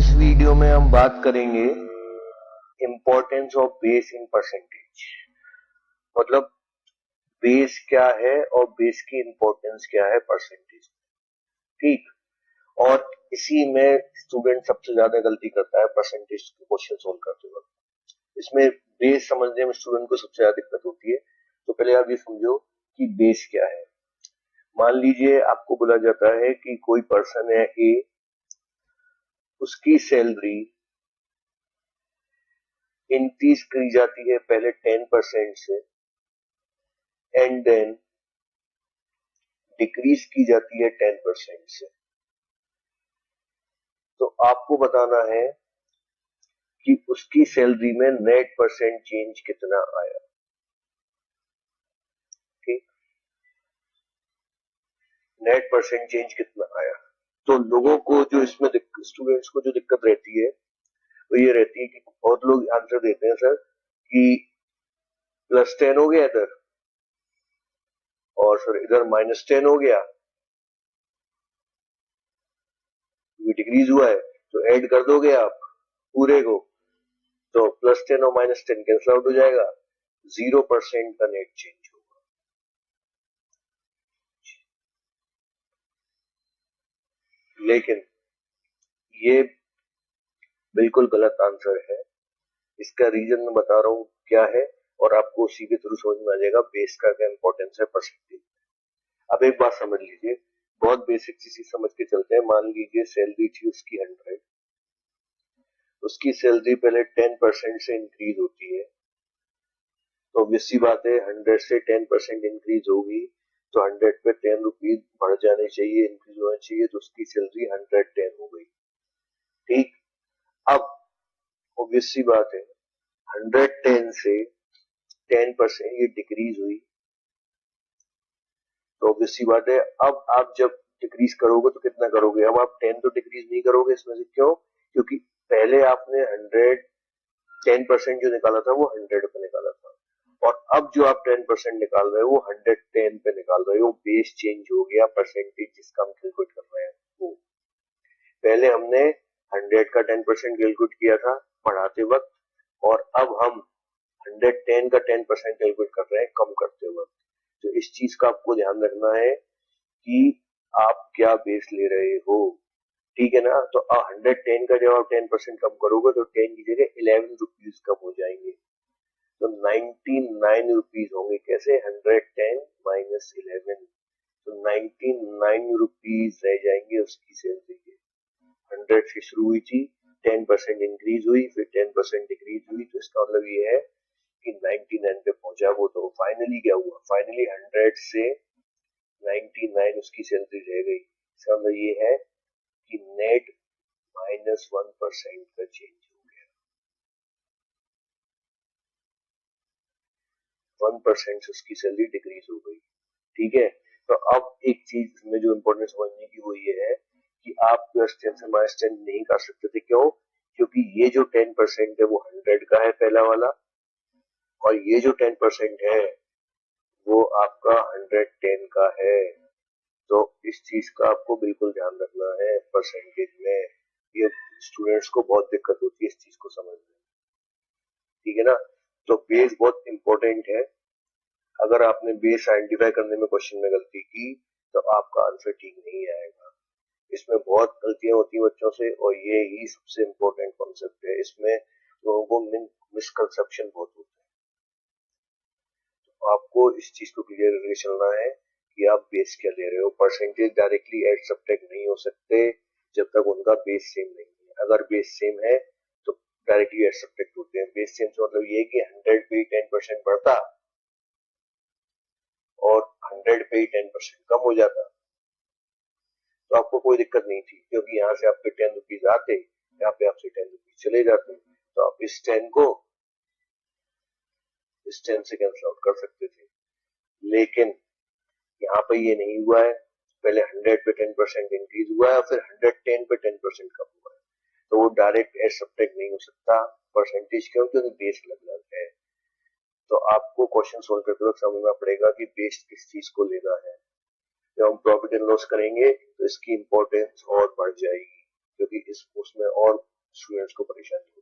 इस वीडियो में हम बात करेंगे importance of base in percentage. मतलब बेस क्या है और बेस की इम्पोर्टेंस क्या है परसेंटेज। ठीक। और इसी में स्टूडेंट सबसे ज्यादा गलती करता है परसेंटेज के क्वेश्चन सोल्व करते वक्त। इसमें बेस समझने में स्टूडेंट को सबसे ज्यादा दिक्कत होती है। तो पहले आप ये समझो कि बेस क्या है। मान लीजिए आपको बोला जाता है कि कोई पर्सन है ए, उसकी सैलरी इंक्रीज की जाती है पहले 10% से एंड देन डिक्रीज की जाती है 10% से। तो आपको बताना है कि उसकी सैलरी में नेट परसेंट चेंज कितना आया। ठीक, नेट परसेंट चेंज कितना आया। तो लोगों को जो इसमें स्टूडेंट्स को जो दिक्कत रहती है वो ये रहती है कि बहुत लोग आंसर देते हैं सर कि +10 हो गया इधर और सर इधर -10 हो गया, ये डिक्रीज हुआ है तो ऐड कर दोगे आप पूरे को, तो +10 और -10 कैंसिल आउट हो जाएगा, 0% का नेट चेंज होगा। लेकिन ये बिल्कुल गलत आंसर है। इसका रीजन मैं बता रहा हूं क्या है और आपको उसी के थ्रू समझ में आ जाएगा बेस का क्या इंपॉर्टेंस है परसेंटेज। अब एक बात समझ लीजिए, बहुत बेसिक चीज समझ के चलते हैं। मान लीजिए सैलरी थी उसकी 100, उसकी सैलरी पहले 10% से इंक्रीज होती है। तो ऑब्वियस सी बात है 100 से 10% इंक्रीज होगी तो 100 पे 10 रुपीज बढ़ जाने चाहिए, इंक्रीज होना चाहिए, तो उसकी सैलरी 110 हो गई। ठीक। अब ऑब्वियस सी बात है 110 से 10% ये डिक्रीज हुई, तो ऑब्वियस सी बात है अब आप जब डिक्रीज करोगे तो कितना करोगे, अब आप 10 तो डिक्रीज नहीं करोगे इसमें से। क्यों? क्योंकि पहले आपने 10% जो निकाला था वो 100 पे निकाला था और अब जो आप 10% निकाल रहे हो वो 110 पे निकाल रहे हो। बेस चेंज हो गया, परसेंटेज जिसका हम कैलकुलेट कर रहे हैं वो। पहले हमने 100 का 10% कैलकुलेट किया था पढ़ाते वक्त और अब हम 110 का 10% कैलकुलेट कर रहे हैं कम करते वक्त। तो इस चीज का आपको ध्यान रखना है कि आप क्या बेस ले रहे हो। ठीक है ना। तो 110 का जब आप 10% कम करोगे तो 10 की जगह 11 रुपीज कम हो जाएंगे, तो 99 रुपीज होंगे। कैसे? 110 माइनस 11, तो 99 रुपीज रह जाएंगे उसकी सैलरी के। 100 से शुरू हुई थी, 10% इंक्रीज हुई, फिर 10% डिक्रीज हुई, तो इसका मतलब ये है कि 99 पे पहुंचा वो। तो फाइनली क्या हुआ? फाइनली 100 से 99 उसकी सैलरी रह गई। इसका मतलब ये है कि नेट -1% का चेंज हो गया, 1% से उसकी सैलरी डिक्रीज हो गई। ठीक है। तो अब एक चीज में जो इम्पोर्टेंट समझने की वो ये है कि आप +10 से -10 नहीं कर सकते थे। क्यों? क्योंकि ये जो 10% है वो 100 का है पहला वाला, और ये जो 10% है वो आपका 110 का है। तो इस चीज का आपको बिल्कुल ध्यान रखना है परसेंटेज में। ये स्टूडेंट्स को बहुत दिक्कत होती है इस चीज को समझने में। ठीक है ना। तो बेस बहुत इंपॉर्टेंट है। अगर आपने बेस आइडेंटिफाई करने में क्वेश्चन में गलती की तो आपका आंसर ठीक नहीं आएगा। इसमें बहुत गलतियां होती है बच्चों से और ये ही सबसे इम्पोर्टेंट कॉन्सेप्ट है। इसमें लोगों को मिसकंसेप्शन बहुत होता है। तो आपको इस चीज को क्लियर करके चलना है कि आप बेस क्या ले रहे हो। परसेंटेज डायरेक्टली ऐड सब्ट्रैक्ट नहीं हो सकते जब तक उनका बेस सेम नहीं है। अगर बेस सेम है तो डायरेक्टली ऐड सब्ट्रैक्ट होते हैं। बेस सेम से मतलब ये है कि 100 पे 10% बढ़ता और 100 पे 10% कम हो जाता तो आपको कोई दिक्कत नहीं थी, क्योंकि यहाँ से आपके 10 रुपीज आते, यहाँ पे आपसे 10 रुपीज चले जाते, तो आप इस 10 को इस 10 से कैंसिल आउट कर सकते थे। लेकिन यहाँ पे ये नहीं हुआ है। पहले 100 पे 10% इंक्रीज हुआ है, फिर 110 पे 10% कम हुआ है, तो वो डायरेक्ट ऐड सब्ट्रैक्ट नहीं हो सकता परसेंटेज। क्यों? क्योंकि बेस अलग है। तो आपको क्वेश्चन सोल्व करते वक्त समझना पड़ेगा कि बेस किस चीज को लेना है। जब हम प्रॉफिट एंड लॉस करेंगे तो इसकी इंपॉर्टेंस और बढ़ जाएगी, क्योंकि उसमें और स्टूडेंट्स को परेशानी